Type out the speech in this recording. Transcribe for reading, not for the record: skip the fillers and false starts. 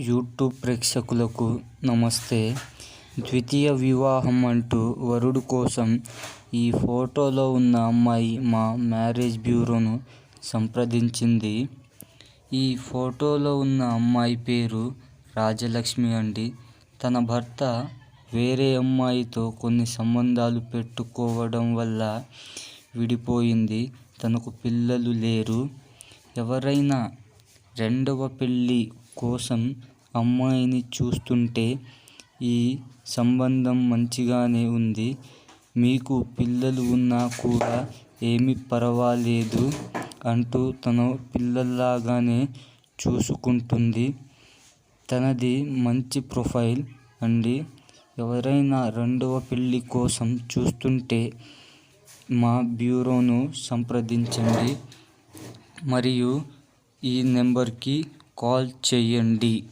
YouTube ప్రేక్షకులకు నమస్తే. ద్వితీయ వివాహం అంటూ వరుడు కోసం ఈ ఫోటోలో ఉన్న అమ్మాయి మా మ్యారేజ్ బ్యూరోను సంప్రదించింది. ఈ ఫోటోలో ఉన్న అమ్మాయి పేరు రాజలక్ష్మి అండి. తన భర్త వేరే అమ్మాయితో కొన్ని సంబంధాలు పెట్టుకోవడం వల్ల విడిపోయింది. తనకు పిల్లలు లేరు. ఎవరైనా రెండవ పెళ్ళి కోసం అమ్మాయిని చూస్తుంటే ఈ సంబంధం మంచిగానే ఉంది. మీకు పిల్లలు ఉన్నా కూడా ఏమీ పర్వాలేదు అంటూ తన పిల్లల్లాగానే చూసుకుంటుంది. తనది మంచి ప్రొఫైల్ అండి. ఎవరైనా రెండవ పెళ్ళి కోసం చూస్తుంటే మా బ్యూరోను సంప్రదించండి మరియు ఈ నెంబర్కి కాల్ చేయండి.